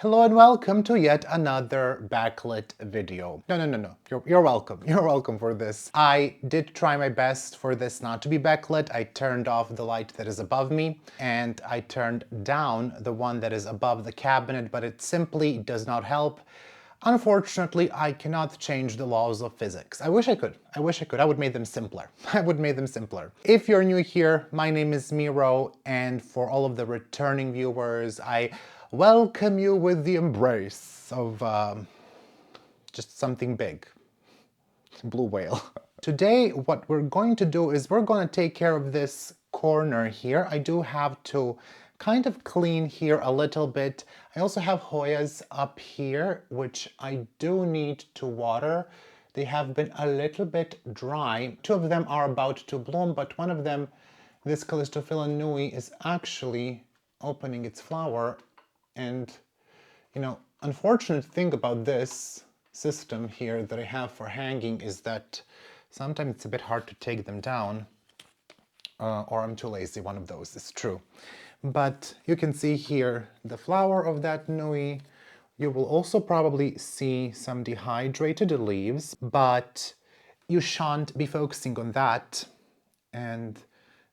Hello and welcome to yet another backlit video. No. You're welcome. You're welcome for this. I did try my best for this not to be backlit. I turned off the light that is above me and I turned down the one that is above the cabinet, but it simply does not help. Unfortunately, I cannot change the laws of physics. I wish I could. I wish I could. I would make them simpler. I would make them simpler. If you're new here, my name is Miro, and for all of the returning viewers, I welcome you with the embrace of just something big. Blue whale. Today, what we're going to do is we're going to take care of this corner here. I do have to kind of clean here a little bit. I also have Hoyas up here, which I do need to water. They have been a little bit dry. Two of them are about to bloom, but one of them, this Callistophila nui, is actually opening its flower. And, unfortunate thing about this system here that I have for hanging is that sometimes it's a bit hard to take them down, or I'm too lazy, one of those is true. But you can see here the flower of that nui. You will also probably see some dehydrated leaves, but you shan't be focusing on that. And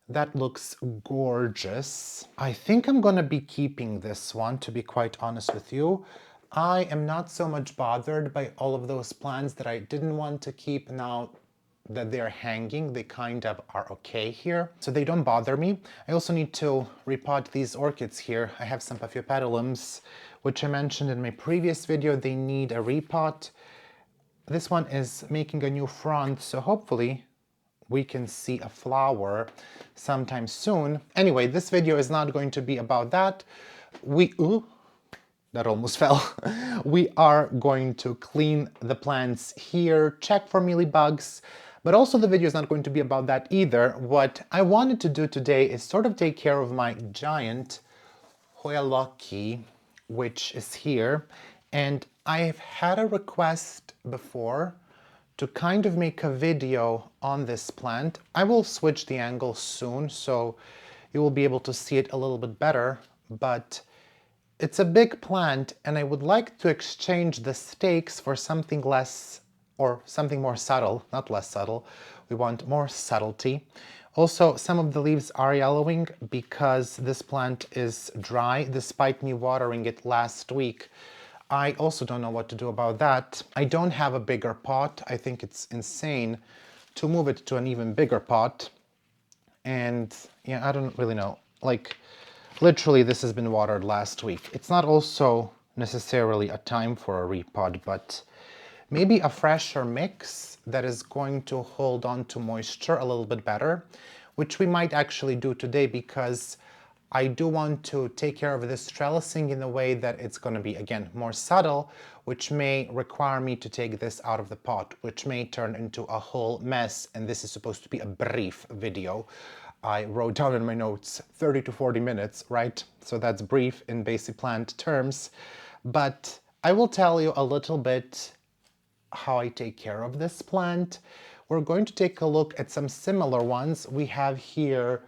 that looks gorgeous. I think I'm gonna be keeping this one, to be quite honest with you. I am not so much bothered by all of those plants that I didn't want to keep. Now that they're hanging, they kind of are okay here, so they don't bother me. I also need to repot these orchids here. I have some Paphiopedilums, which I mentioned in my previous video. They need a repot. This one is making a new frond, so hopefully we can see a flower sometime soon. Anyway, this video is not going to be about that. Ooh, that almost fell. We are going to clean the plants here, check for mealybugs, but also the video is not going to be about that either. What I wanted to do today is sort of take care of my giant Hoya lockii, which is here, and I've had a request before to kind of make a video on this plant. I will switch the angle soon, so you will be able to see it a little bit better, but it's a big plant and I would like to exchange the stakes for something less, or something more subtle, not less subtle. We want more subtlety. Also, some of the leaves are yellowing because this plant is dry, despite me watering it last week. I also don't know what to do about that. I don't have a bigger pot. I think it's insane to move it to an even bigger pot. And yeah, I don't really know. Like, literally this has been watered last week. It's not also necessarily a time for a repot, but maybe a fresher mix that is going to hold on to moisture a little bit better, which we might actually do today because I do want to take care of this trellising in a way that it's going to be, again, more subtle, which may require me to take this out of the pot, which may turn into a whole mess, and this is supposed to be a brief video. I wrote down in my notes 30 to 40 minutes, right? So that's brief in Basie plant terms, but I will tell you a little bit how I take care of this plant. We're going to take a look at some similar ones. We have here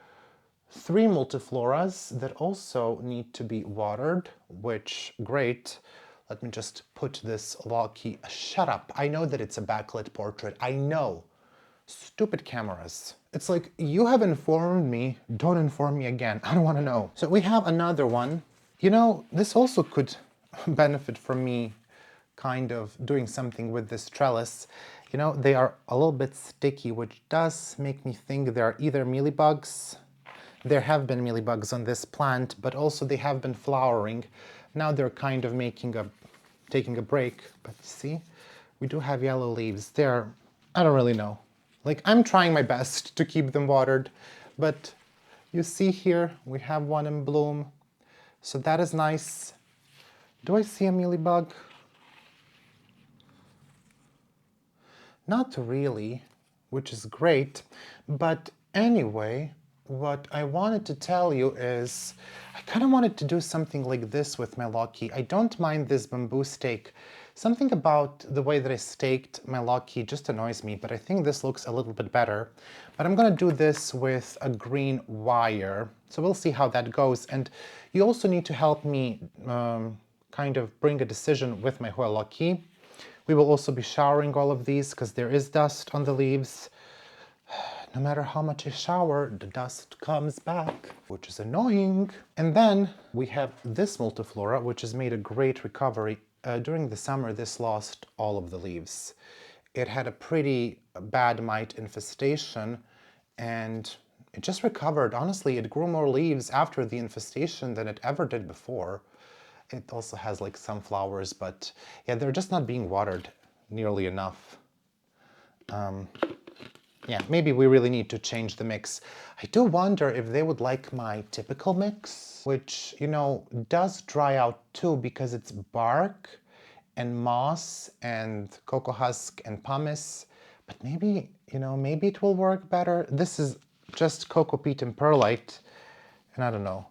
3 multifloras that also need to be watered, which, great. Let me just put this lockii, shut up. I know that it's a backlit portrait, I know. Stupid cameras. It's like, you have informed me, don't inform me again, I don't want to know. So we have another one. This also could benefit from me kind of doing something with this trellis. They are a little bit sticky, which does make me think there are either mealybugs. There have been mealybugs on this plant, but also they have been flowering. Now they're kind of taking a break, but see, we do have yellow leaves. I don't really know. Like, I'm trying my best to keep them watered, but you see here, we have one in bloom. So that is nice. Do I see a mealybug? Not really, which is great, but anyway, what I wanted to tell you is I kind of wanted to do something like this with my lockii. I don't mind this bamboo stake. Something about the way that I staked my lockii just annoys me, but I think this looks a little bit better. But I'm gonna do this with a green wire, so we'll see how that goes. And you also need to help me kind of bring a decision with my Hoya lockii. We will also be showering all of these because there is dust on the leaves. No matter how much I shower, the dust comes back, which is annoying. And then we have this multiflora, which has made a great recovery. During the summer, this lost all of the leaves. It had a pretty bad mite infestation and it just recovered. Honestly, it grew more leaves after the infestation than it ever did before. It also has like some flowers, but yeah, they're just not being watered nearly enough. Yeah, maybe we really need to change the mix. I do wonder if they would like my typical mix, which, you know, does dry out too because it's bark and moss and cocoa husk and pumice. But maybe, you know, maybe it will work better. This is just cocoa peat and perlite, and I don't know.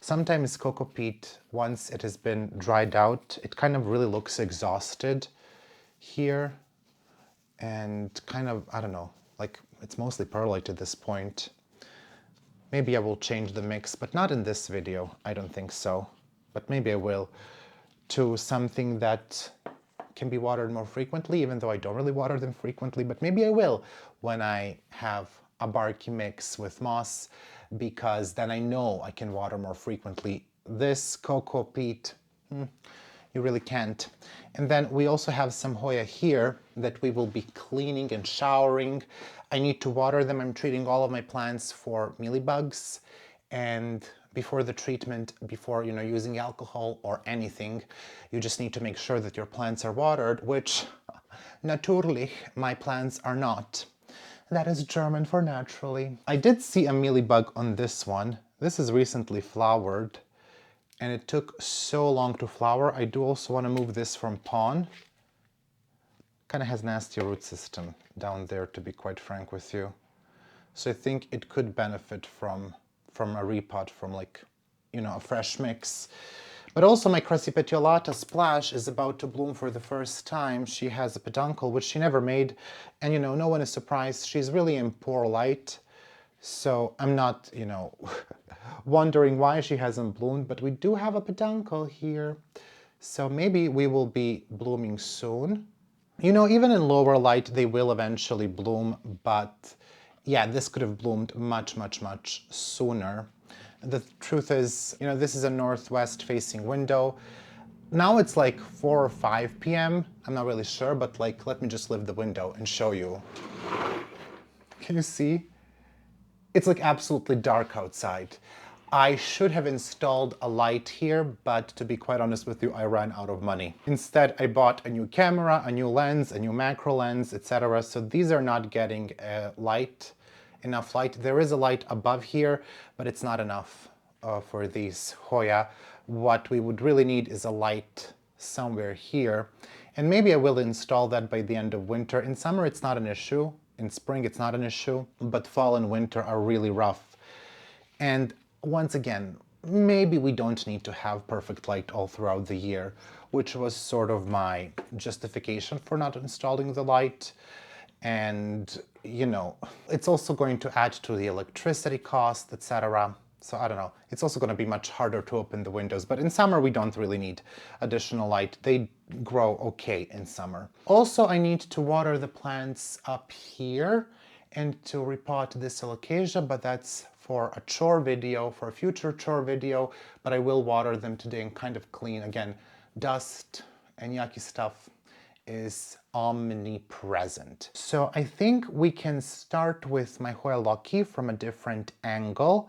Sometimes cocoa peat, once it has been dried out, it kind of really looks exhausted here. And kind of, I don't know, like it's mostly perlite at this point. Maybe I will change the mix, but not in this video. I don't think so. But maybe I will, to something that can be watered more frequently, even though I don't really water them frequently. But maybe I will when I have a barky mix with moss, because then I know I can water more frequently. This cocoa peat, you really can't. And then we also have some Hoya here that we will be cleaning and showering. I need to water them. I'm treating all of my plants for mealybugs. And before the treatment, before, you know, using alcohol or anything, you just need to make sure that your plants are watered, which natürlich my plants are not. That is German for naturally. I did see a mealybug on this one. This is recently flowered. And it took so long to flower. I do also want to move this from pawn. Kind of has nasty root system down there, to be quite frank with you. So I think it could benefit from a repot, from like, you know, a fresh mix. But also my Crassipetiolata Splash is about to bloom for the first time. She has a peduncle, which she never made. And, you know, no one is surprised. She's really in poor light. So I'm not, you know, wondering why she hasn't bloomed, but we do have a peduncle here. So maybe we will be blooming soon. You know, even in lower light, they will eventually bloom, but yeah, this could have bloomed much, much, much sooner. The truth is, you know, this is a northwest facing window. Now it's like 4 or 5 p.m. I'm not really sure, but like, let me just lift the window and show you. Can you see? It's like absolutely dark outside. I should have installed a light here, but to be quite honest with you, I ran out of money. Instead, I bought a new camera, a new lens, a new macro lens, etc. So these are not getting enough light. There is a light above here, but it's not enough for these Hoya. What we would really need is a light somewhere here. And maybe I will install that by the end of winter. In summer, it's not an issue. In spring, it's not an issue, but fall and winter are really rough. And once again, maybe we don't need to have perfect light all throughout the year, which was sort of my justification for not installing the light. And, you know, it's also going to add to the electricity cost, etc. So I don't know, it's also going to be much harder to open the windows, but in summer we don't really need additional light. They grow okay in summer. Also, I need to water the plants up here and to repot this alocasia, but that's for a chore video, for a future chore video, but I will water them today and kind of clean. Again, dust and yucky stuff is omnipresent. So I think we can start with my Hoya lockii from a different angle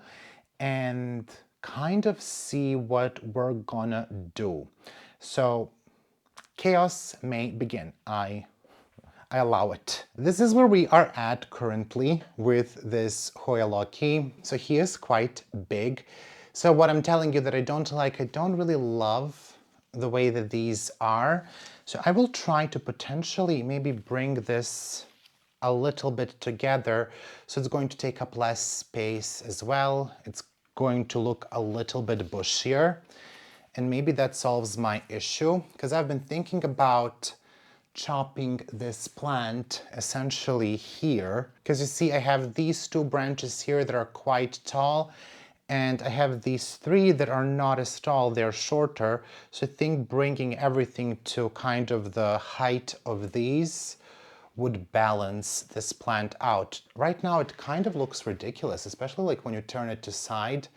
and kind of see what we're gonna do. So chaos may begin. I allow it. This is where we are at currently with this Hoya lockii. So he is quite big. So what I'm telling you that I don't like, I don't really love the way that these are. So I will try to potentially maybe bring this a little bit together. So it's going to take up less space as well. It's going to look a little bit bushier. And maybe that solves my issue, because I've been thinking about chopping this plant essentially here. Because you see, I have these two branches here that are quite tall, And I have these three that are not as tall, they're shorter. So I think bringing everything to kind of the height of these would balance this plant out. Right now it kind of looks ridiculous, especially like when you turn it to side.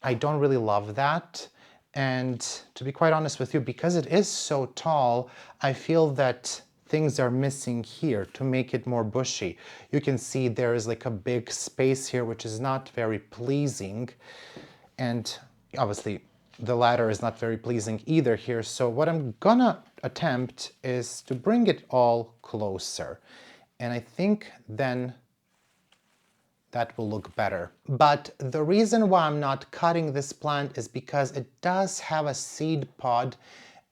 I don't really love that. And to be quite honest with you, because it is so tall, I feel that things are missing here to make it more bushy. You can see there is like a big space here, which is not very pleasing. And obviously the ladder is not very pleasing either here. So what I'm gonna attempt is to bring it all closer. And I think then that will look better. But the reason why I'm not cutting this plant is because it does have a seed pod,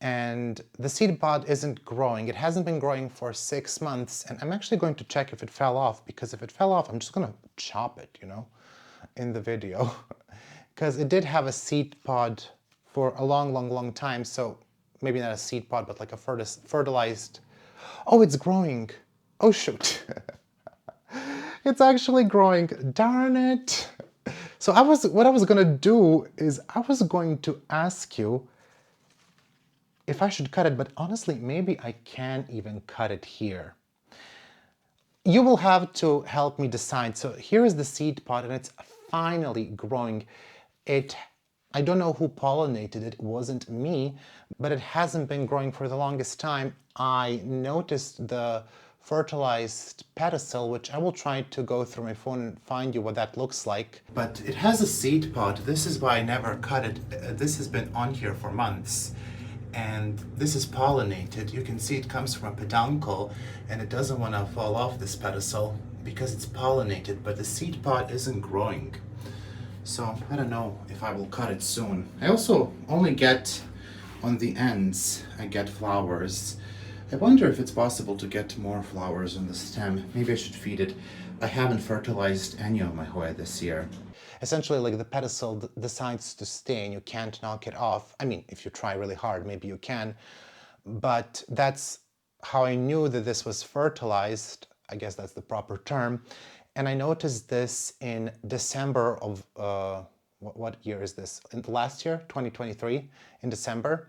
and the seed pod isn't growing. It hasn't been growing for 6 months, and I'm actually going to check if it fell off, because if it fell off, I'm just gonna chop it, you know, in the video. Because it did have a seed pod for a long time, so maybe not a seed pod, but like a fertilized... Oh, it's growing! Oh shoot! It's actually growing, darn it! So what I was gonna do is I was going to ask you if I should cut it, but honestly, maybe I can't even cut it here. You will have to help me decide. So here is the seed pod and it's finally growing. I don't know who pollinated it, it wasn't me, but it hasn't been growing for the longest time. I noticed the fertilized pedicel, which I will try to go through my phone and find you what that looks like. But it has a seed pod. This is why I never cut it. This has been on here for months. And this is pollinated. You can see it comes from a peduncle and it doesn't want to fall off this pedicel because it's pollinated, but the seed pod isn't growing. So I don't know if I will cut it soon. I also only get on the ends, I get flowers. I wonder if it's possible to get more flowers on the stem. Maybe I should feed it. I haven't fertilized any of my Hoya this year. Essentially, like the pedicel decides to stay and you can't knock it off. I mean, if you try really hard, maybe you can. But that's how I knew that this was fertilized. I guess that's the proper term. And I noticed this in December of, what year is this? Last year, 2023, in December.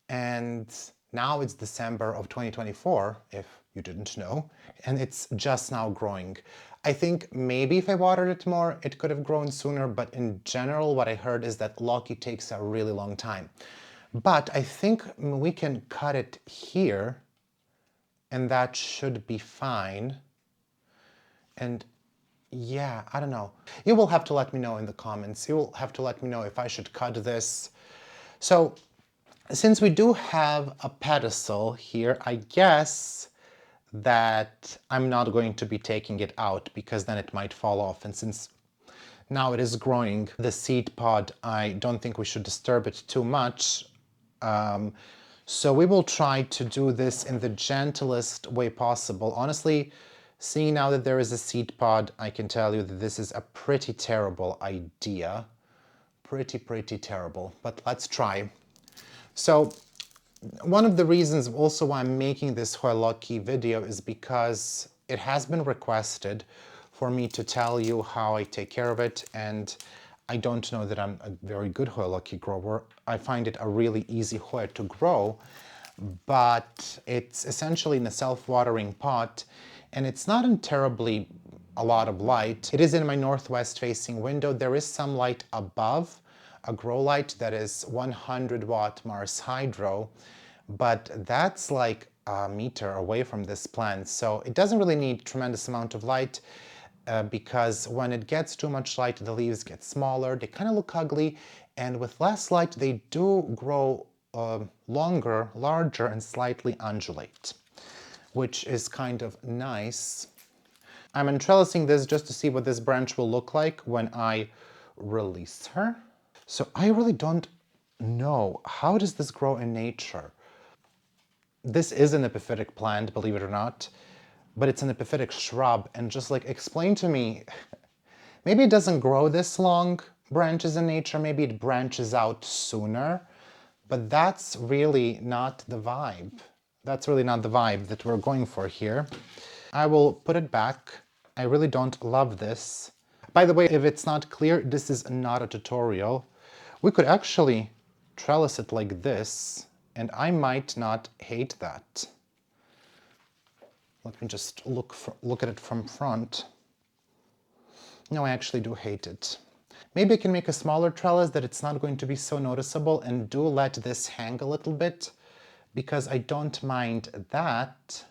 And now it's December of 2024, if you didn't know, and it's just now growing. I think maybe if I watered it more, it could have grown sooner, but in general, what I heard is that lockii takes a really long time. But I think we can cut it here, and that should be fine. And yeah, I don't know. You will have to let me know in the comments. You will have to let me know if I should cut this. So, since we do have a pedicel here, I guess that I'm not going to be taking it out because then it might fall off. And since now it is growing, the seed pod, I don't think we should disturb it too much. So we will try to do this in the gentlest way possible. Honestly, seeing now that there is a seed pod, I can tell you that this is a pretty terrible idea. Pretty terrible, but let's try. So one of the reasons also why I'm making this Hoya lockii video is because it has been requested for me to tell you how I take care of it, and I don't know that I'm a very good Hoya lockii grower. I find it a really easy Hoya to grow, but it's essentially in a self-watering pot, and it's not in terribly a lot of light. It is in my northwest facing window. There is some light above, a grow light that is 100 watt Mars Hydro, but that's like a meter away from this plant. So it doesn't really need tremendous amount of light because when it gets too much light, the leaves get smaller, they kind of look ugly, and with less light, they do grow longer, larger, and slightly undulate, which is kind of nice. I'm entrelacing this just to see what this branch will look like when I release her. So I really don't know, how does this grow in nature? This is an epiphytic plant, believe it or not, but it's an epiphytic shrub, and just like explain to me, maybe it doesn't grow this long branches in nature, maybe it branches out sooner, but that's really not the vibe. That's really not the vibe that we're going for here. I will put it back. I really don't love this. By the way, if it's not clear, this is not a tutorial. We could actually trellis it like this, and I might not hate that. Let me just look at it from front. No, I actually do hate it. Maybe I can make a smaller trellis that it's not going to be so noticeable, and do let this hang a little bit, because I don't mind that.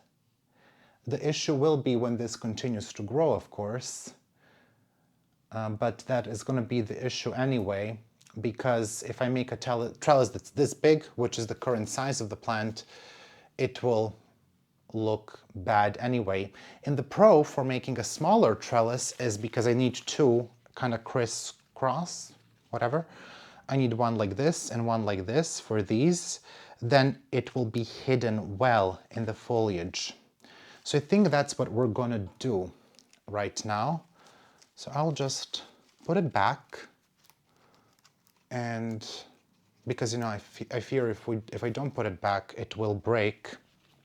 The issue will be when this continues to grow, of course. But that is going to be the issue anyway, because if I make a trellis that's this big, which is the current size of the plant, it will look bad anyway. In the pro for making a smaller trellis is because I need two kind of crisscross, whatever. I need one like this and one like this for these. Then it will be hidden well in the foliage. So I think that's what we're gonna do right now. So I'll just put it back, and because, you know, I fear if I don't put it back, it will break.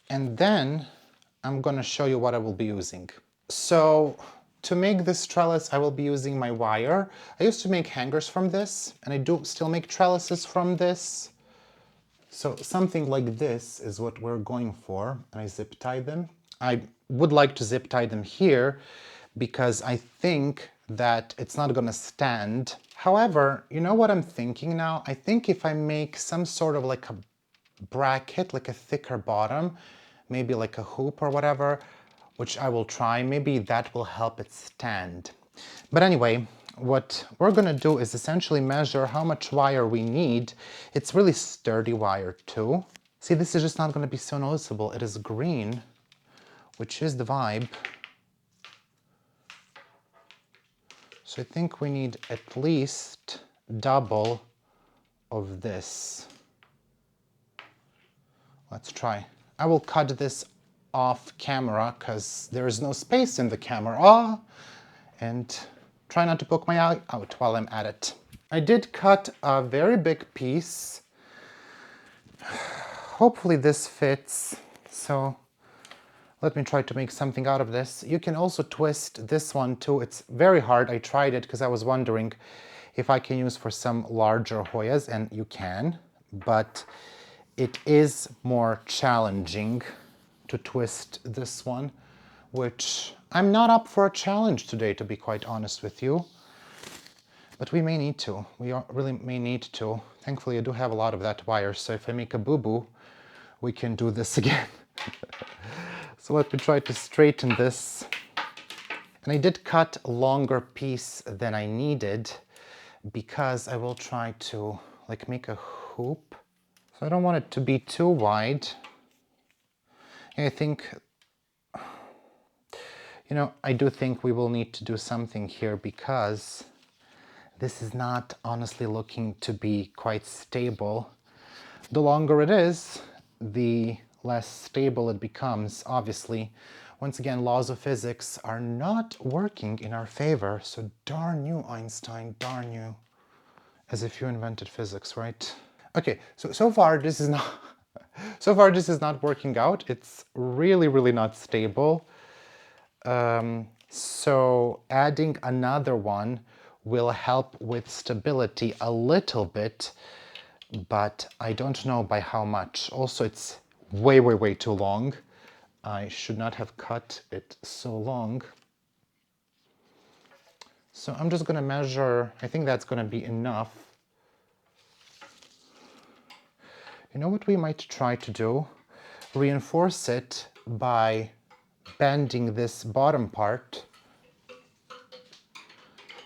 And then I'm gonna show you what I will be using. So to make this trellis, I will be using my wire. I used to make hangers from this, and I do still make trellises from this. So something like this is what we're going for, and I zip tie them. I would like to zip tie them here because I think that it's not gonna stand. However, you know what I'm thinking now? I think if I make some sort of like a bracket, like a thicker bottom, maybe like a hoop or whatever, which I will try, maybe that will help it stand. But anyway, what we're gonna do is essentially measure how much wire we need. It's really sturdy wire too. See, this is just not gonna be so noticeable. It is green, which is the vibe. So I think we need at least double of this. Let's try. I will cut this off camera because there is no space in the camera. And try not to poke my eye out while I'm at it. I did cut a very big piece. Hopefully this fits. So let me try to make something out of this. You can also twist this one too. It's very hard. I tried it because I was wondering if I can use for some larger Hoyas, and you can, but it is more challenging to twist this one, which I'm not up for a challenge today, to be quite honest with you. But we may need to. Really may need to. Thankfully, I do have a lot of that wire, so if I make a boo-boo, we can do this again. So let me try to straighten this. And I did cut a longer piece than I needed because I will try to like make a hoop. So I don't want it to be too wide. And I think, you know, I do think we will need to do something here because this is not honestly looking to be quite stable. The longer it is, the less stable it becomes, obviously. Once again, laws of physics are not working in our favor, so darn you, Einstein, darn you. As if you invented physics, right? Okay, so far this is not so far this is not working out. It's really not stable. So adding another one will help with stability a little bit, but I don't know by how much. Also, it's way too long. I should not have cut it so long. So I'm just gonna measure. I think that's gonna be enough. You know what we might try to do? Reinforce it by bending this bottom part.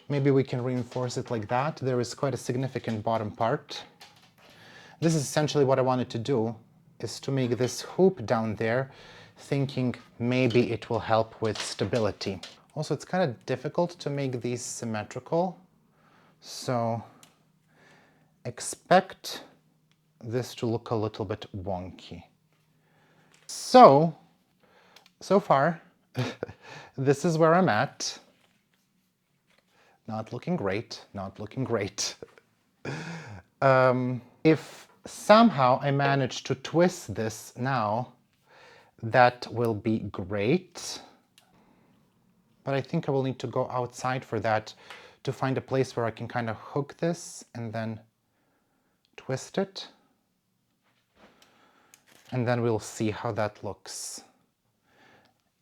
Maybe we can reinforce it like that. There is quite a significant bottom part. This is essentially what I wanted to do, is to make this hoop down there, thinking maybe it will help with stability. Also, it's kind of difficult to make these symmetrical, so expect this to look a little bit wonky. So far, this is where I'm at. Not looking great, not looking great. If somehow I manage to twist this now, that will be great. but I think I will need to go outside for that to find a place where I can kind of hook this and then twist it. And then we'll see how that looks.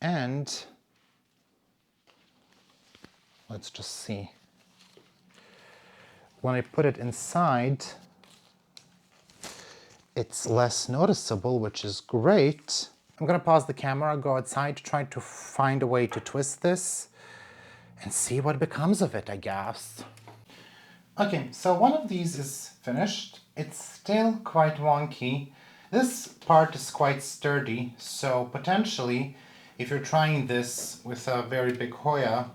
And let's just see. When I put it inside, it's less noticeable, which is great. I'm gonna pause the camera, go outside, try to find a way to twist this and see what becomes of it, I guess. Okay, so one of these is finished. It's still quite wonky. This part is quite sturdy, so potentially, if you're trying this with a very big Hoya,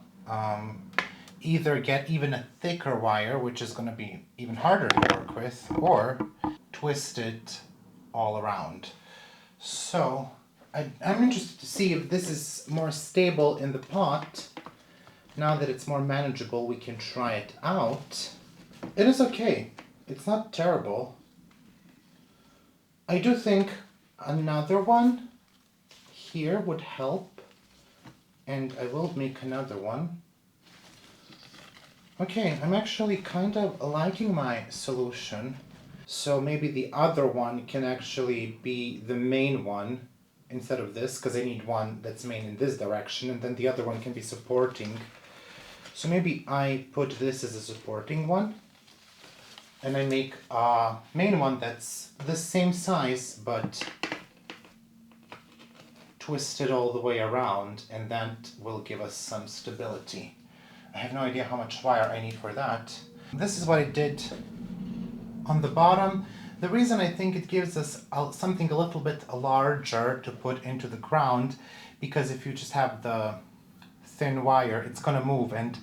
either get even a thicker wire, which is going to be even harder to work with, or twist it all around. So I'm interested to see if this is more stable in the pot. Now that it's more manageable, we can try it out. It is okay. It's not terrible. I do think another one here would help, and I will make another one. Okay, I'm actually kind of liking my solution. So maybe the other one can actually be the main one instead of this, because I need one that's main in this direction, and then the other one can be supporting. So maybe I put this as a supporting one, and I make a main one that's the same size, but twisted all the way around, and that will give us some stability. I have no idea how much wire I need for that. This is what I did on the bottom. The reason I think it gives us something a little bit larger to put into the ground, because if you just have the thin wire, it's gonna move, and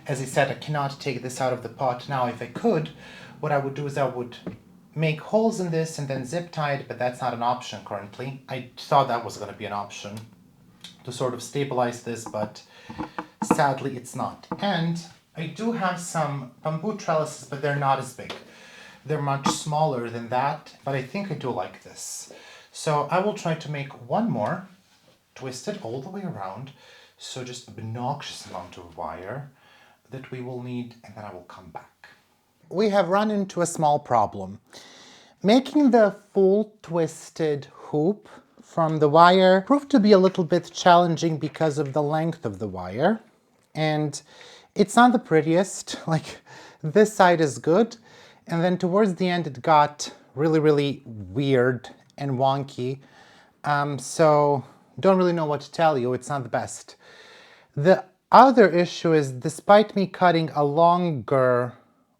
as I said, I cannot take this out of the pot now. If I could, what I would do is I would make holes in this and then zip tie it, but that's not an option currently. I thought that was going to be an option to sort of stabilize this, but sadly it's not. And I do have some bamboo trellises, but they're not as big. They're much smaller than that, but I think I do like this. So I will try to make one more, twist it all the way around, so just an obnoxious amount of wire that we will need, and then I will come back. We have run into a small problem. Making the full twisted hoop from the wire proved to be a little bit challenging because of the length of the wire. And it's not the prettiest, like this side is good. And then towards the end it got really, really weird and wonky. So don't really know what to tell you, it's not the best. The other issue is, despite me cutting a longer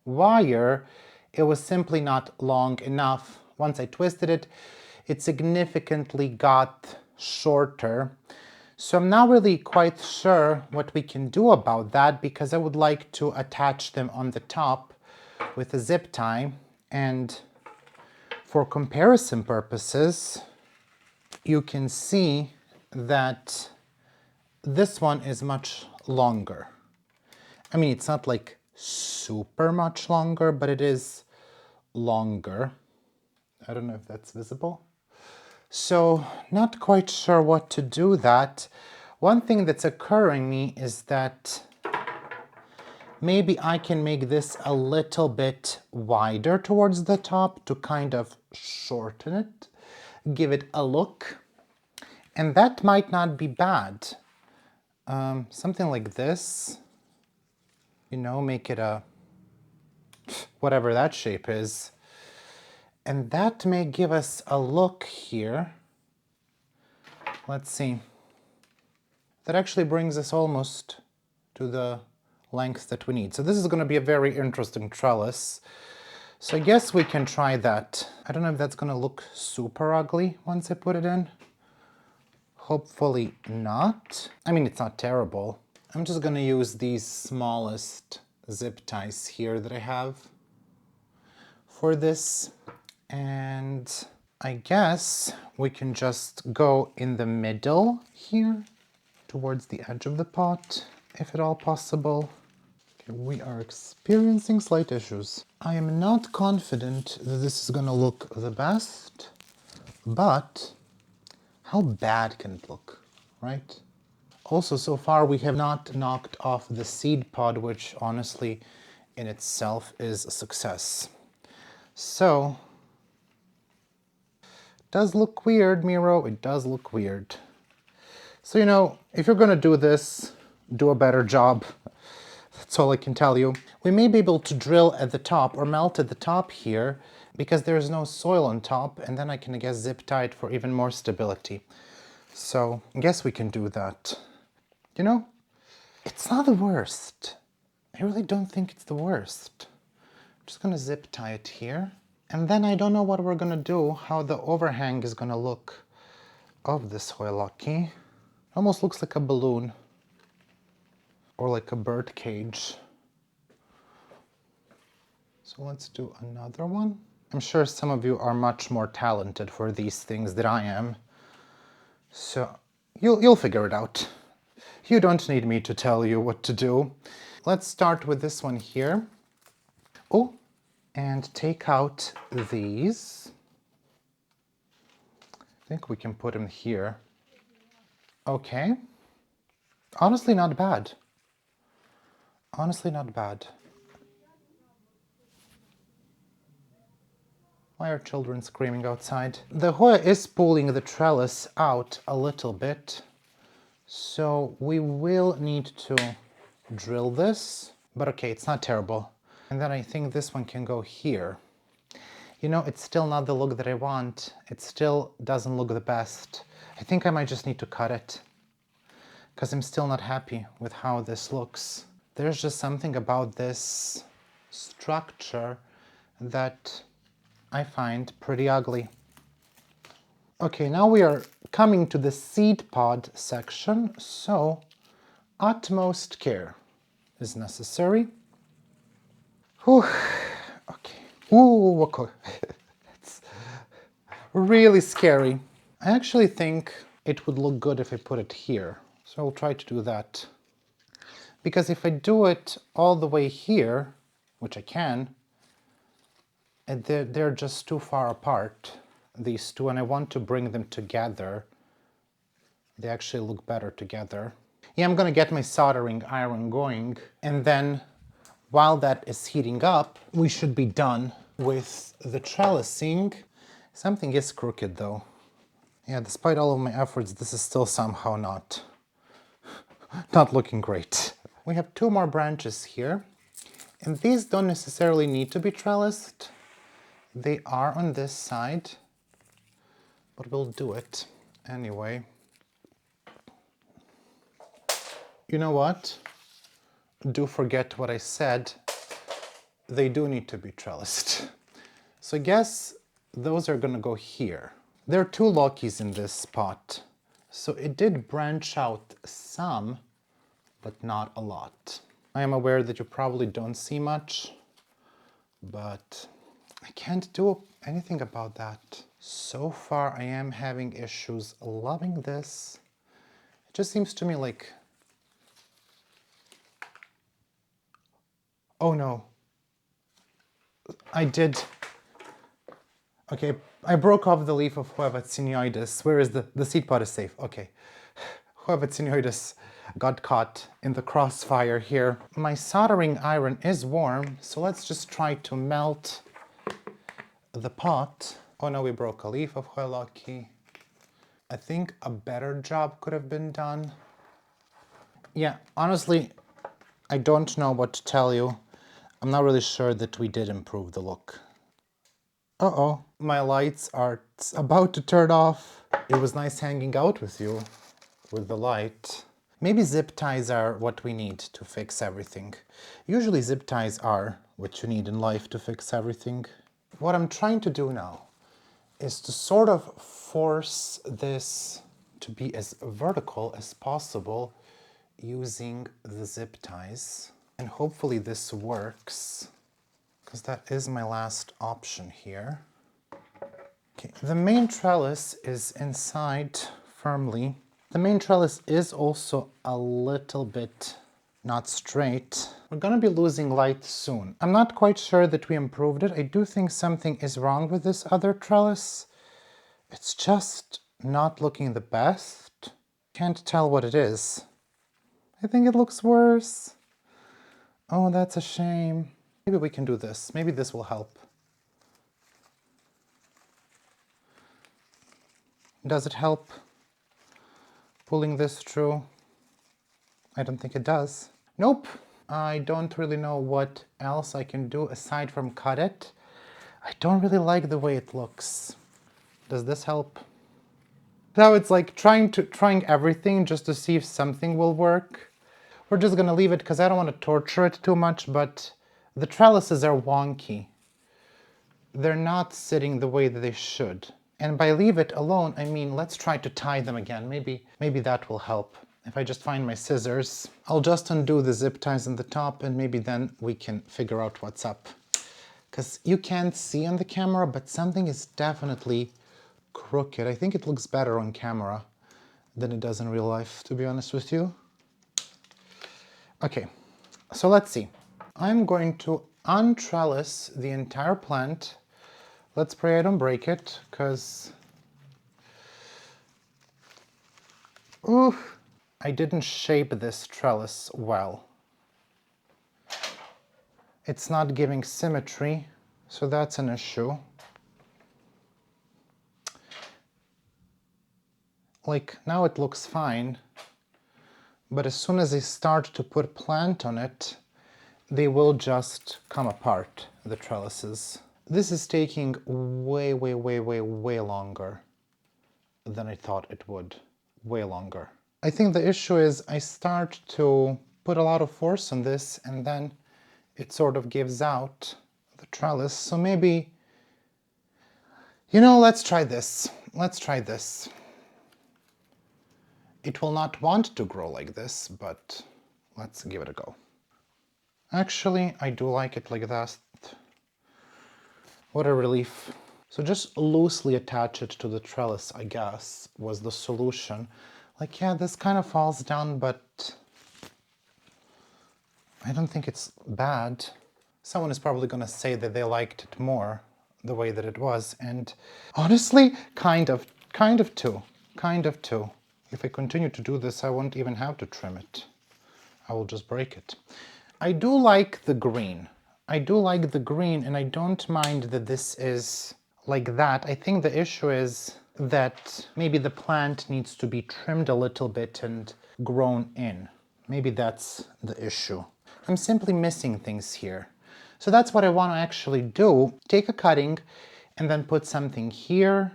wire, it was simply not long enough. Once I twisted it, it significantly got shorter. So I'm not really quite sure what we can do about that, because I would like to attach them on the top with a zip tie. And for comparison purposes, you can see that this one is much longer. I mean, it's not like super much longer, but it is longer. I don't know if that's visible. So not quite sure what to do that. One thing that's occurring me is that maybe I can make this a little bit wider towards the top to kind of shorten it, give it a look, and that might not be bad. Something like this, you know, make it a whatever that shape is. And that may give us a look here. Let's see. That actually brings us almost to the length that we need. So this is going to be a very interesting trellis. So I guess we can try that. I don't know if that's going to look super ugly once I put it in. Hopefully not. I mean, it's not terrible. I'm just going to use these smallest zip ties here that I have for this. And I guess we can just go in the middle here towards the edge of the pot, if at all possible. Okay, we are experiencing slight issues. I am not confident that this is going to look the best, but how bad can it look, right? Also, so far we have not knocked off the seed pod, which honestly in itself is a success. So, it does look weird, Miro, it does look weird. So, you know, if you're gonna do this, do a better job. That's all I can tell you. We may be able to drill at the top or melt at the top here because there's no soil on top, and then I can, I guess, zip tie it for even more stability. So, I guess we can do that. You know, it's not the worst. I really don't think it's the worst. I'm just gonna zip tie it here. And then I don't know what we're gonna do, how the overhang is gonna look of this Hoya lockii. Almost looks like a balloon or like a bird cage. So let's do another one. I'm sure some of you are much more talented for these things than I am. So you'll figure it out. You don't need me to tell you what to do. Let's start with this one here. Oh, and take out these. I think we can put them here. Okay. Honestly, not bad. Honestly, not bad. Why are children screaming outside? The Hoya is pulling the trellis out a little bit, so we will need to drill this, but okay, it's not terrible. And then I think this one can go here. You know, it's still not the look that I want. It still doesn't look the best. I think I might just need to cut it, because I'm still not happy with how this looks. There's just something about this structure that I find pretty ugly. Okay, now we are coming to the seed pod section, so utmost care is necessary. Whew. Okay. Ooh, okay. It's really scary. I actually think it would look good if I put it here, so I'll try to do that. Because if I do it all the way here, which I can, they're just too far apart, these two, and I want to bring them together. They actually look better together. Yeah, I'm gonna get my soldering iron going, and then while that is heating up, we should be done with the trellising. Something is crooked though. Yeah, despite all of my efforts, this is still somehow not looking great. We have two more branches here, and these don't necessarily need to be trellised. They are on this side, but we'll do it anyway. You know what? Do forget what I said. They do need to be trellised. So I guess those are gonna go here. There are two lockies in this pot, so it did branch out some, but not a lot. I am aware that you probably don't see much, but I can't do anything about that. So far I am having issues loving this. It just seems to me like... Oh no. I did... Okay, I broke off the leaf of Hoya vaccinoides. Where is the seed pod is safe? Okay. Hoya vaccinoides got caught in the crossfire here. My soldering iron is warm, so let's just try to melt the pot. Oh no, we broke a leaf of Hoya lockii. I think a better job could have been done. Yeah, honestly, I don't know what to tell you. I'm not really sure that we did improve the look. Uh-oh, my lights are about to turn off. It was nice hanging out with you with the light. Maybe zip ties are what we need to fix everything. Usually zip ties are what you need in life to fix everything. What I'm trying to do now is to sort of force this to be as vertical as possible using the zip ties. And hopefully this works, because that is my last option here. Okay, the main trellis is inside firmly. The main trellis is also a little bit not straight. We're gonna be losing light soon. I'm not quite sure that we improved it. I do think something is wrong with this other trellis. It's just not looking the best. Can't tell what it is. I think it looks worse. Oh, that's a shame. Maybe we can do this. Maybe this will help. Does it help pulling this through? I don't think it does. Nope. I don't really know what else I can do aside from cut it. I don't really like the way it looks. Does this help? Now it's like trying everything just to see if something will work. We're just gonna leave it because I don't want to torture it too much, but the trellises are wonky. They're not sitting the way that they should. And by leave it alone, I mean, let's try to tie them again. Maybe that will help. If I just find my scissors, I'll just undo the zip ties on the top and maybe then we can figure out what's up. Because you can't see on the camera, but something is definitely crooked. I think it looks better on camera than it does in real life, to be honest with you. Okay, so let's see. I'm going to untrellis the entire plant. Let's pray I don't break it, because I didn't shape this trellis well. It's not giving symmetry, so that's an issue. Like, now it looks fine, but as soon as I start to put plant on it, they will just come apart, the trellises. This is taking way longer than I thought it would. Way longer. I think the issue is I start to put a lot of force on this and then it sort of gives out the trellis. So maybe, you know, let's try this. Let's try this. It will not want to grow like this, but let's give it a go. Actually, I do like it like that. What a relief. So just loosely attach it to the trellis, I guess, was the solution. Like, yeah, this kind of falls down, but I don't think it's bad. Someone is probably gonna say that they liked it more the way that it was, and honestly, kind of too. If I continue to do this, I won't even have to trim it. I will just break it. I do like the green. I do like the green, and I don't mind that this is like that. I think the issue is that maybe the plant needs to be trimmed a little bit and grown in. Maybe that's the issue. I'm simply missing things here. So that's what I want to actually do. Take a cutting and then put something here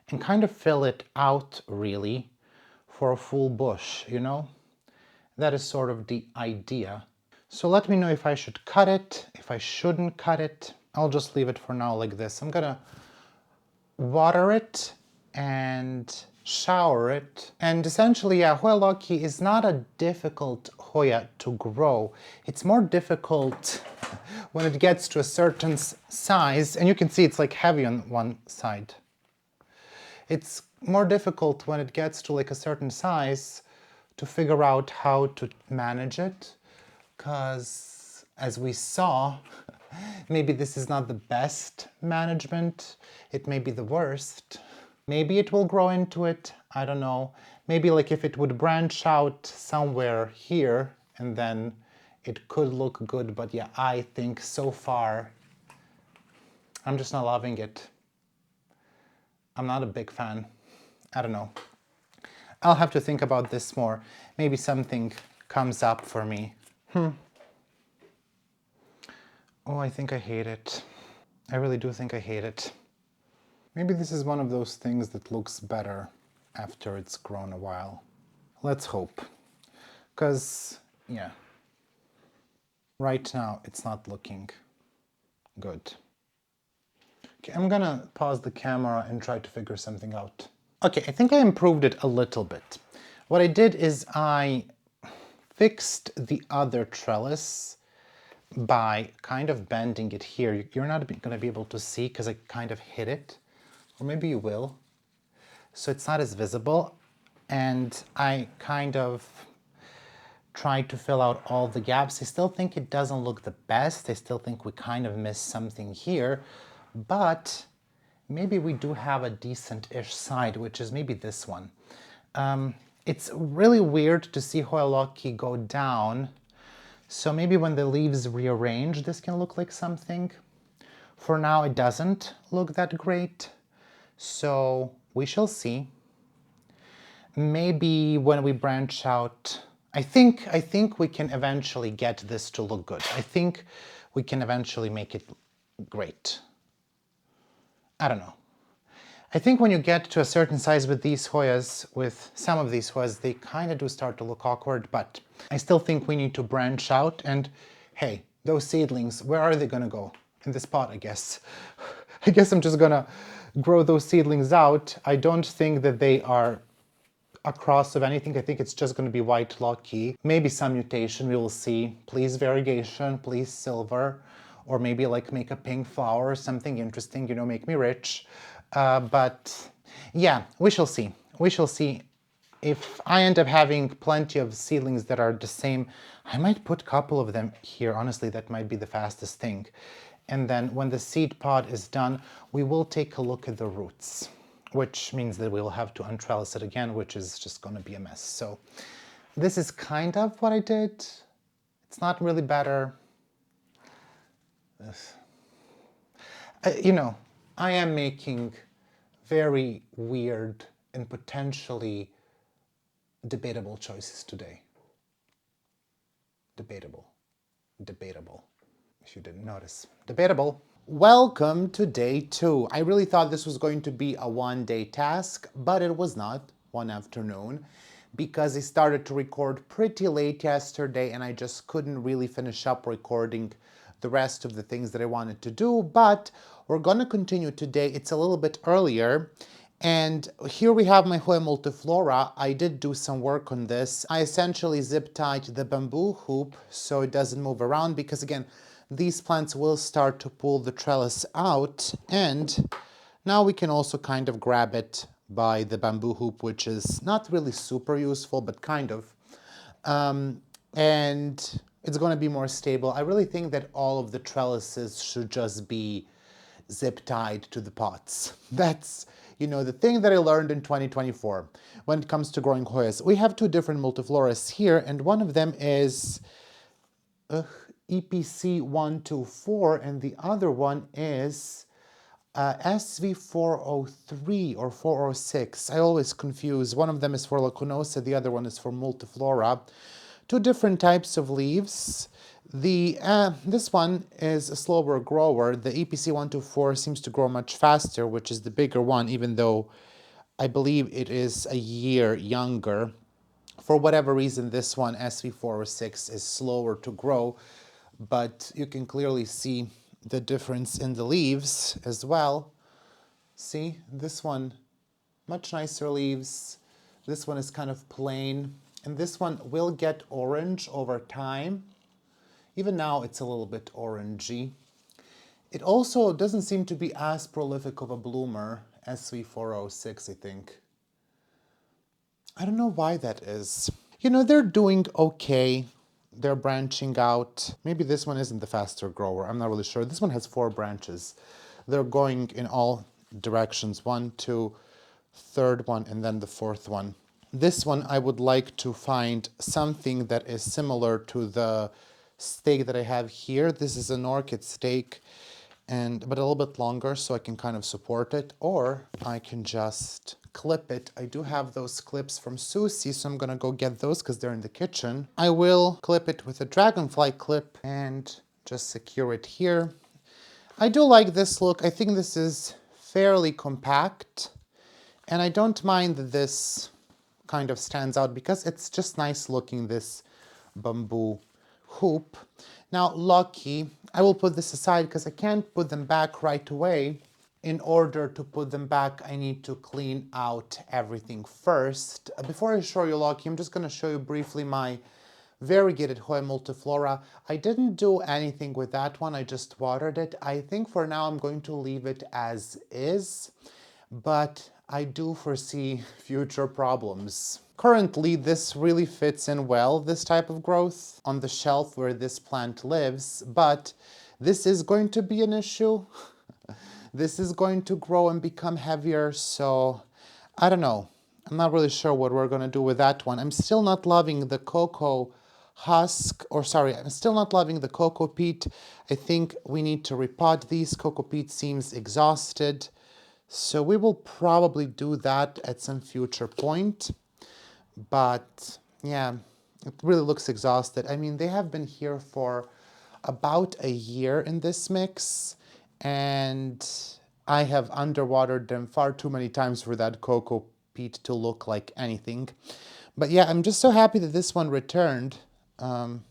and kind of fill it out really for a full bush, you know? That is sort of the idea. So let me know if I should cut it, if I shouldn't cut it. I'll just leave it for now like this. I'm gonna water it and shower it. And essentially, yeah, Hoya lockii is not a difficult Hoya to grow. It's more difficult when it gets to a certain size, and you can see it's like heavy on one side. It's more difficult when it gets to like a certain size to figure out how to manage it, because as we saw, maybe this is not the best management. It may be the worst. Maybe it will grow into it, I don't know. Maybe like if it would branch out somewhere here and then it could look good, but yeah, I think so far I'm just not loving it. I'm not a big fan. I don't know. I'll have to think about this more. Maybe something comes up for me. Oh, I think I hate it. I really do think I hate it. Maybe this is one of those things that looks better after it's grown a while. Let's hope. Because, yeah, right now it's not looking good. Okay, I'm gonna pause the camera and try to figure something out. Okay, I think I improved it a little bit. What I did is I fixed the other trellis by kind of bending it here. You're not gonna be able to see because I kind of hit it, or maybe you will. So it's not as visible, and I kind of tried to fill out all the gaps. I still think it doesn't look the best. I still think we kind of missed something here, but maybe we do have a decent-ish side, which is maybe this one. It's really weird to see Hoya lockii go down. So maybe when the leaves rearrange, this can look like something. For now, it doesn't look that great. So we shall see. Maybe when we branch out, I think we can eventually get this to look good. I think we can eventually make it great. I don't know. I think when you get to a certain size with these Hoyas, with some of these Hoyas, they kind of do start to look awkward, but I still think we need to branch out. And hey, those seedlings, where are they gonna go? In this pot, I guess. I guess I'm just gonna grow those seedlings out. I don't think that they are a cross of anything. I think it's just going to be white lockii. Maybe some mutation, we will see. Please variegation, please silver, or maybe like make a pink flower or something interesting, you know, make me rich. But yeah, we shall see. We shall see. If I end up having plenty of seedlings that are the same, I might put a couple of them here. Honestly, that might be the fastest thing. And then when the seed pod is done, we will take a look at the roots, which means that we'll have to untrellis it again, which is just going to be a mess. So this is kind of what I did. It's not really better. You know, I am making very weird and potentially debatable choices today. Debatable. Debatable. If you didn't notice. Debatable. Welcome to day 2. I really thought this was going to be a one-day task, but it was not, one afternoon, because I started to record pretty late yesterday and I just couldn't really finish up recording the rest of the things that I wanted to do, but we're gonna continue today. It's a little bit earlier. And here we have my Hoya multiflora. I did do some work on this. I essentially zip tied the bamboo hoop so it doesn't move around because again, these plants will start to pull the trellis out, and now we can also kind of grab it by the bamboo hoop, which is not really super useful, but kind of. And it's going to be more stable. I really think that all of the trellises should just be zip tied to the pots. That's, you know, the thing that I learned in 2024 when it comes to growing Hoyas. We have two different multifloras here, and one of them is EPC 124, and the other one is SV403 or 406. I always confuse. One of them is for lacunosa, the other one is for multiflora. Two different types of leaves. This one is a slower grower. The EPC 124 seems to grow much faster, which is the bigger one, even though I believe it is a year younger. For whatever reason, this one, SV406, is slower to grow, but you can clearly see the difference in the leaves as well. See, this one, much nicer leaves. This one is kind of plain, and this one will get orange over time. Even now, it's a little bit orangey. It also doesn't seem to be as prolific of a bloomer, SV406, I think. I don't know why that is. You know, they're doing okay. They're branching out. Maybe this one isn't the faster grower. I'm not really sure. This one has 4 branches. They're going in all directions. 1, 2, third one, and then the 4th one. This one, I would like to find something that is similar to the stake that I have here. This is an orchid stake, but a little bit longer so I can kind of support it, or I can just clip it. I do have those clips from Susie, so I'm gonna go get those because they're in the kitchen. I will clip it with a dragonfly clip and just secure it here. I do like this look. I think this is fairly compact, and I don't mind that this kind of stands out because it's just nice looking, this bamboo hoop. Now, lockii, I will put this aside because I can't put them back right away. In order to put them back, I need to clean out everything first. Before I show you lockii, I'm just going to show you briefly my variegated Hoya multiflora. I didn't do anything with that one, I just watered it. I think for now I'm going to leave it as is, but I do foresee future problems. Currently, this really fits in well, this type of growth, on the shelf where this plant lives, but this is going to be an issue. This is going to grow and become heavier, so I don't know. I'm not really sure what we're gonna do with that one. I'm still not loving the cocoa husk, or sorry, I'm still not loving the cocoa peat. I think we need to repot these. Cocoa peat seems exhausted. So we will probably do that at some future point. But yeah, it really looks exhausted. I mean, they have been here for about a year in this mix, and I have underwatered them far too many times for that cocoa peat to look like anything. But yeah, I'm just so happy that this one returned. You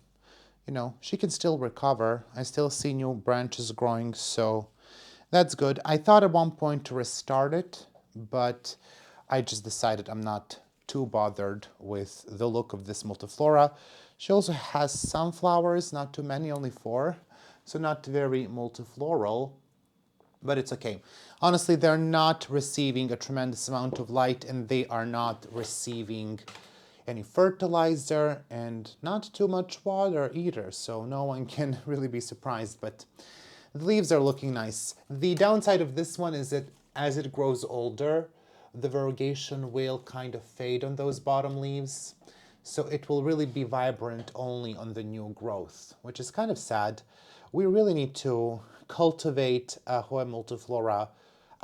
know, she can still recover. I still see new branches growing, so that's good. I thought at one point to restart it, but I just decided I'm not too bothered with the look of this multiflora. She also has some flowers, not too many, only 4, so not very multifloral, but it's okay. Honestly, they're not receiving a tremendous amount of light, and they are not receiving any fertilizer and not too much water either, so no one can really be surprised, but the leaves are looking nice. The downside of this one is that as it grows older, the variegation will kind of fade on those bottom leaves, so it will really be vibrant only on the new growth, which is kind of sad. We really need to cultivate a Hoya multiflora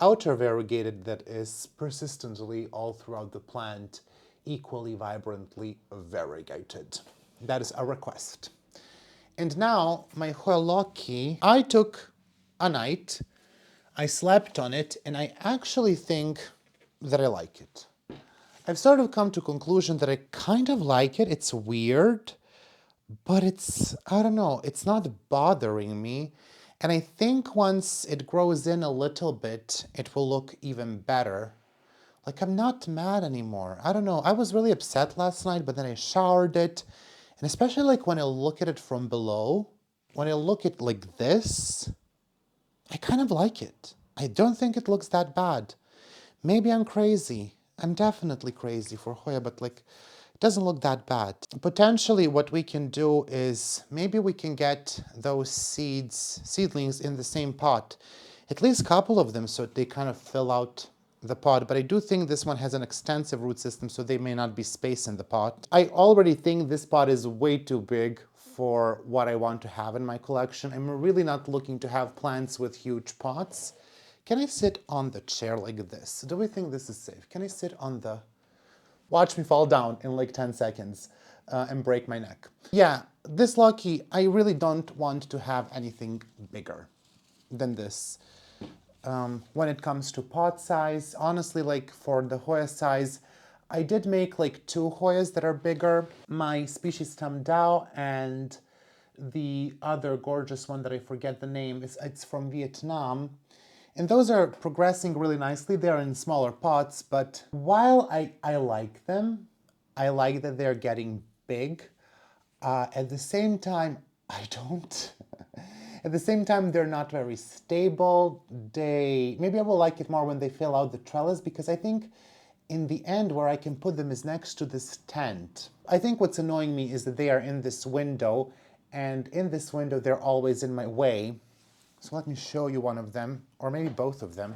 outer variegated that is persistently all throughout the plant equally vibrantly variegated. That is a request. And now my Hoya lockii, I took a night, I slept on it, and I actually think that I like it. I've sort of come to a conclusion that I kind of like it. It's weird, but it's, I don't know, it's not bothering me. And I think once it grows in a little bit, it will look even better. Like, I'm not mad anymore. I don't know. I was really upset last night, but then I showered it. And especially like when I look at it from below, when I look at like this, I kind of like it. I don't think it looks that bad. Maybe I'm crazy. I'm definitely crazy for Hoya, but like, it doesn't look that bad. Potentially what we can do is maybe we can get those seedlings in the same pot. At least a couple of them so they kind of fill out the pot, but I do think this one has an extensive root system, so they may not be space in the pot. I already think this pot is way too big for what I want to have in my collection. I'm really not looking to have plants with huge pots. Can I sit on the chair like this? Do we think this is safe? Can I sit on the... Watch me fall down in like 10 seconds and break my neck. Yeah, this lockii, I really don't want to have anything bigger than this. When it comes to pot size, honestly, like for the Hoya size, I did make like 2 Hoyas that are bigger. My species Tam Dao and the other gorgeous one that I forget the name, it's from Vietnam. And those are progressing really nicely. They're in smaller pots, but while I like them, I like that they're getting big. At the same time, I don't. At the same time, they're not very stable. Maybe I will like it more when they fill out the trellis, because I think in the end where I can put them is next to this tent. I think what's annoying me is that they are in this window, and in this window they're always in my way. So let me show you one of them, or maybe both of them.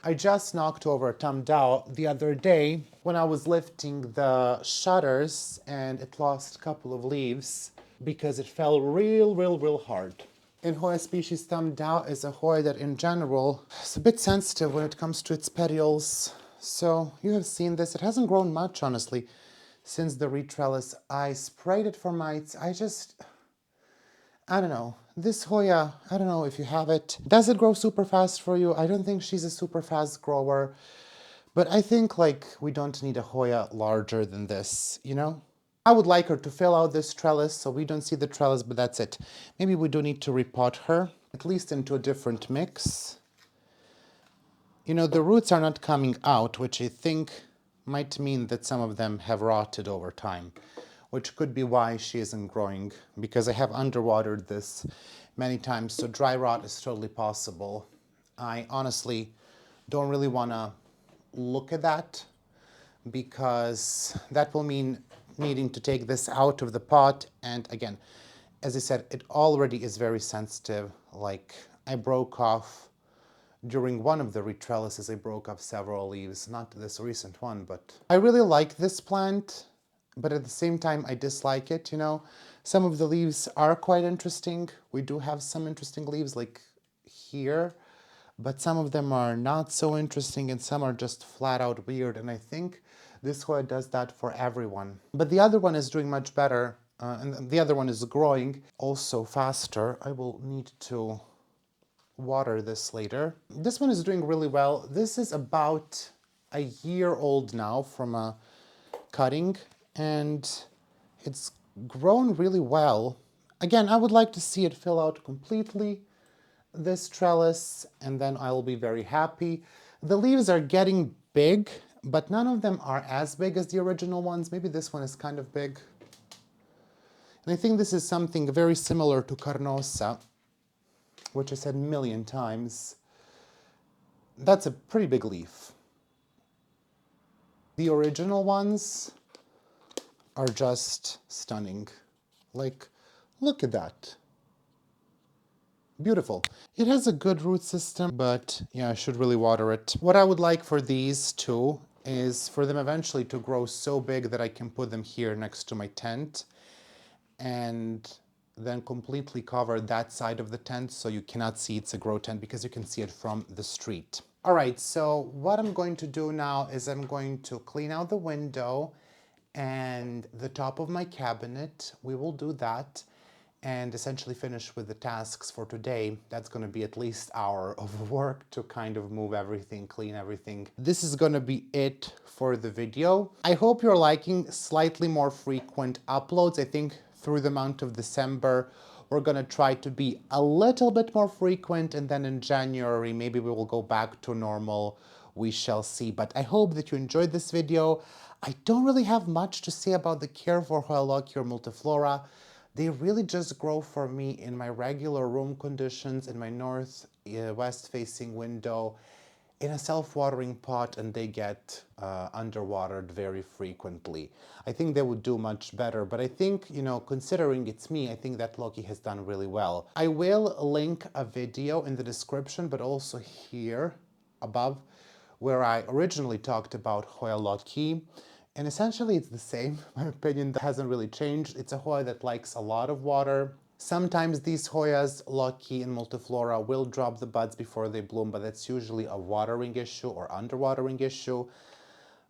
I just knocked over a Tam Dao the other day when I was lifting the shutters, and it lost a couple of leaves because it fell real hard. And Hoya species Tam Dao is a Hoya that in general is a bit sensitive when it comes to its petioles. So you have seen this. It hasn't grown much, honestly, since the re-trellis. I sprayed it for mites. I don't know. This Hoya, I don't know if you have it. Does it grow super fast for you? I don't think she's a super fast grower. But I think like we don't need a Hoya larger than this, you know? I would like her to fill out this trellis so we don't see the trellis, but that's it. Maybe we do need to repot her, at least into a different mix. You know, the roots are not coming out, which I think might mean that some of them have rotted over time, which could be why she isn't growing, because I have underwatered this many times, so dry rot is totally possible. I honestly don't really want to look at that, because that will mean needing to take this out of the pot. And again, as I said, it already is very sensitive. Like, I broke off During one of the retrellises, I broke off several leaves, not this recent one, but I really like this plant, but at the same time, I dislike it, you know. Some of the leaves are quite interesting. We do have some interesting leaves, like here, but some of them are not so interesting and some are just flat out weird, and I think this Hoya does that for everyone. But the other one is doing much better, and the other one is growing also faster. I will need to water this later. This one is doing really well. This is about a year old now from a cutting, and it's grown really well. Again, I would like to see it fill out completely, this trellis, and then I'll be very happy. The leaves are getting big, but none of them are as big as the original ones. Maybe this one is kind of big. And I think this is something very similar to Carnosa, which I said a million times. That's a pretty big leaf. The original ones are just stunning. Like, look at that. Beautiful. It has a good root system, but yeah, I should really water it. What I would like for these two is for them eventually to grow so big that I can put them here next to my tent and then completely cover that side of the tent so you cannot see it's a grow tent because you can see it from the street. All right, so what I'm going to do now is I'm going to clean out the window and the top of my cabinet. We will do that and essentially finish with the tasks for today. That's gonna be at least an hour of work to kind of move everything, clean everything. This is gonna be it for the video. I hope you're liking slightly more frequent uploads. I think through the month of December, we're gonna try to be a little bit more frequent, and then in January, maybe we will go back to normal. We shall see, but I hope that you enjoyed this video. I don't really have much to say about the care for Hoya lockii or multiflora. They really just grow for me in my regular room conditions, in my north-west facing window, in a self-watering pot, and they get underwatered very frequently. I think they would do much better, but I think, you know, considering it's me, I think that lockii has done really well. I will link a video in the description, but also here above, where I originally talked about Hoya lockii. And essentially it's the same. My opinion hasn't really changed. It's a Hoya that likes a lot of water. Sometimes these Hoyas, lockii and multiflora, will drop the buds before they bloom, but that's usually a watering issue or underwatering issue.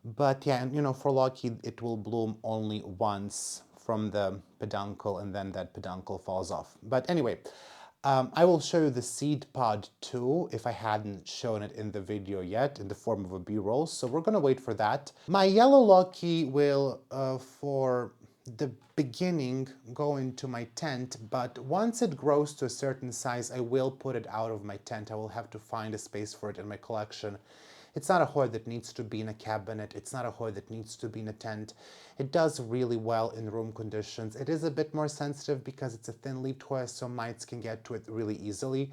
But yeah, and you know, for lockii, it will bloom only once from the peduncle, and then that peduncle falls off. But anyway, I will show you the seed pod too, if I hadn't shown it in the video yet, in the form of a B-roll, so we're gonna wait for that. My yellow lockii will, for the beginning, go into my tent, but once it grows to a certain size, I will put it out of my tent. I will have to find a space for it in my collection. It's not a Hoya that needs to be in a cabinet. It's not a Hoya that needs to be in a tent. It does really well in room conditions. It is a bit more sensitive because it's a thin-leaved Hoya, so mites can get to it really easily.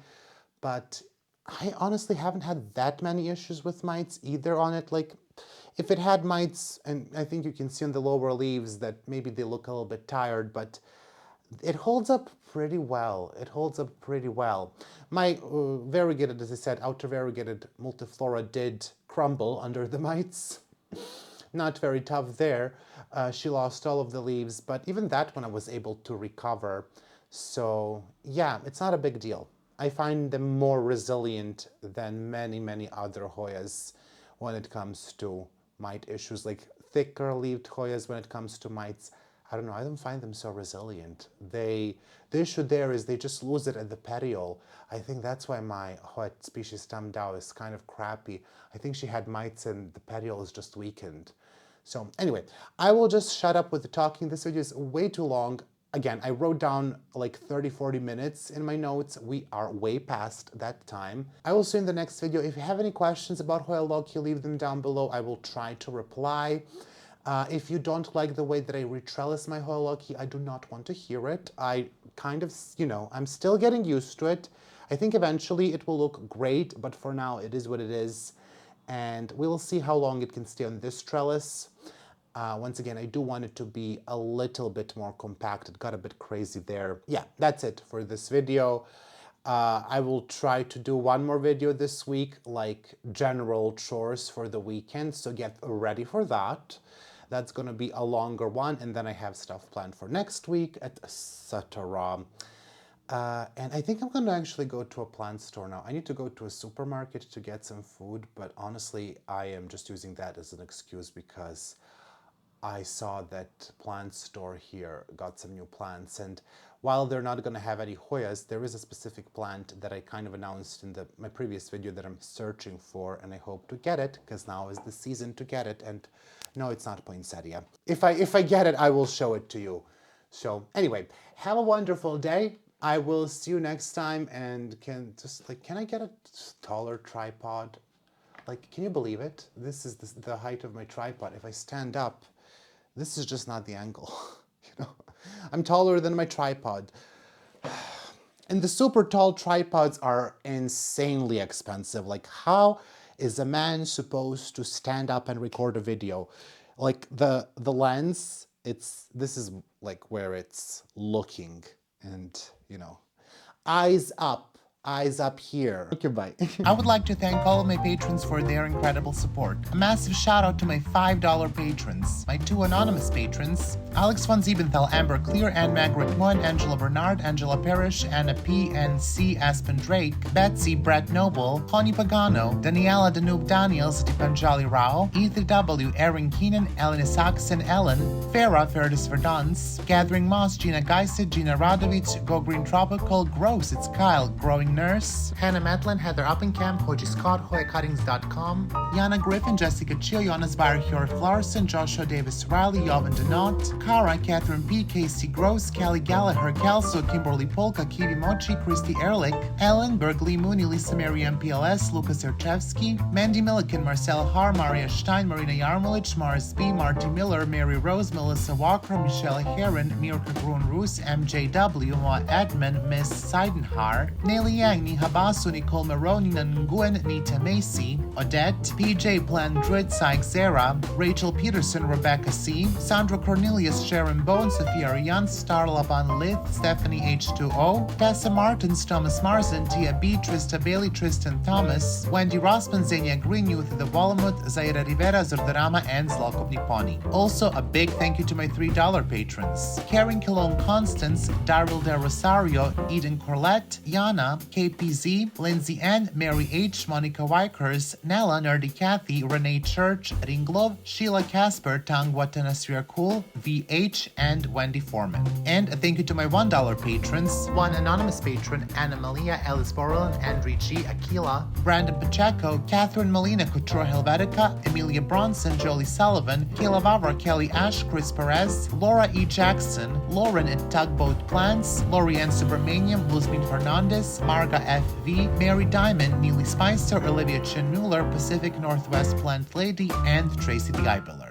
But I honestly haven't had that many issues with mites either on it. Like, if it had mites, and I think you can see on the lower leaves that maybe they look a little bit tired, but it holds up pretty well. It holds up pretty well. My variegated, as I said, outer variegated multiflora did crumble under the mites. Not very tough there. She lost all of the leaves, but even that one I was able to recover. So yeah, it's not a big deal. I find them more resilient than many, many other Hoyas when it comes to mite issues, like thicker leaved Hoyas when it comes to mites. I don't know, I don't find them so resilient. The issue there is they just lose it at the petiole. I think that's why my Hoya species Tamdao is kind of crappy. I think she had mites and the petiole is just weakened. So anyway, I will just shut up with the talking. This video is way too long. Again, I wrote down like 30-40 minutes in my notes. We are way past that time. I will see you in the next video. If you have any questions about Hoya lockii, leave them down below. I will try to reply. If you don't like the way that I retrellis my Hoya lockii, I do not want to hear it. I kind of, you know, I'm still getting used to it. I think eventually it will look great, but for now it is what it is. And we will see how long it can stay on this trellis. Once again, I do want it to be a little bit more compact. It got a bit crazy there. Yeah, that's it for this video. I will try to do one more video this week, like general chores for the weekend, so get ready for that. That's gonna be a longer one, and then I have stuff planned for next week, etc. And I think I'm gonna actually go to a plant store now. I need to go to a supermarket to get some food, but honestly, I am just using that as an excuse because I saw that plant store here got some new plants, and while they're not going to have any Hoyas, there is a specific plant that I kind of announced in my previous video that I'm searching for, and I hope to get it because now is the season to get it. And no, it's not poinsettia. If I get it, I will show it to you. So anyway, have a wonderful day. I will see you next time. And can I get a taller tripod? Like, can you believe it? This is the height of my tripod. If I stand up, this is just not the angle, you know? I'm taller than my tripod. And the super tall tripods are insanely expensive. Like, how is a man supposed to stand up and record a video? Like, the lens, this is like where it's looking, and, you know, eyes up here. Okay, bye. I would like to thank all of my patrons for their incredible support. A massive shout out to my $5 patrons, my 2 anonymous patrons, Alex von Siebenthal, Amber Clear, Anne Margaret Moen, Angela Bernard, Angela Parrish, Anna P. and C. Aspen Drake, Betsy, Brett Noble, Connie Pagano, Daniela Danube Daniels, Dipanjali Rao, Ether W, Erin Keenan, Elena Saxon, Ellen, Farah, Ferdis Verdance, Gathering Moss, Gina Geisid, Gina Radovic, Go Green Tropical, Gross, it's Kyle, Growing Nurse, Hannah Matlin, Heather Uppingham, Hoji Scott, HoyaCuttings.com, Yana Griffin, Jessica Chio, Jonas Bayer, Hjorf Larson, Joshua Davis Riley, Jovan Denot, Kara, Catherine P, Casey Gross, Callie Gallagher, Kelso, Kimberly Polka, Kiwi Mochi, Christy Ehrlich, Ellen, Bergley Mooney, Lisa Mary MPLS, Lucas Erchevsky, Mandy Milliken, Marcel Har, Maria Stein, Marina Yarmolich, Mars B, Marty Miller, Mary Rose, Melissa Walker, Michelle Heron, Mirka Grun-Roos, MJW, Moa Edmond, Miss Seidenhar, Nelly Yang, Niha Basu, Nicole Maroney, Nguyen, Nita Macy, Odette, PJ Plandrit, Syke Zera, Rachel Peterson, Rebecca C, Sandra Cornelius, Sharon Bone, Sophia Ariane, Starla Van Lith, Stephanie H2O, Tessa Martins, Thomas Marsden, Tia B, Trista Bailey, Tristan Thomas, Wendy Rossman, Xenia Green, Youth the Volumut, Zaira Rivera, Zordarama, and Zlokov Niponi. Also, a big thank you to my $3 patrons: Karen Kilone Constance, Daryl De Rosario, Eden Corlett, Yana, KPZ, Lindsay Ann, Mary H, Monica Wykers, Nella, Nerdy Kathy, Renee Church, Ringlov, Sheila Casper, Tangwa Tanasria Cool, VH, and Wendy Foreman. And a thank you to my $1 patrons: 1 anonymous patron, Anna Malia, Alice Borland, Andrew G, Aquila, Brandon Pacheco, Catherine Molina, Couture Helvetica, Emilia Bronson, Jolie Sullivan, Kayla Vavra, Kelly Ash, Chris Perez, Laura E. Jackson, Lauren at Tugboat Plants, Lorianne Subramaniam, Luzmin Fernandez, Marga FV, Mary Diamond, Neely Spicer, Olivia Chin Mueller, Pacific Northwest Plant Lady, and Tracy the Eyebeller.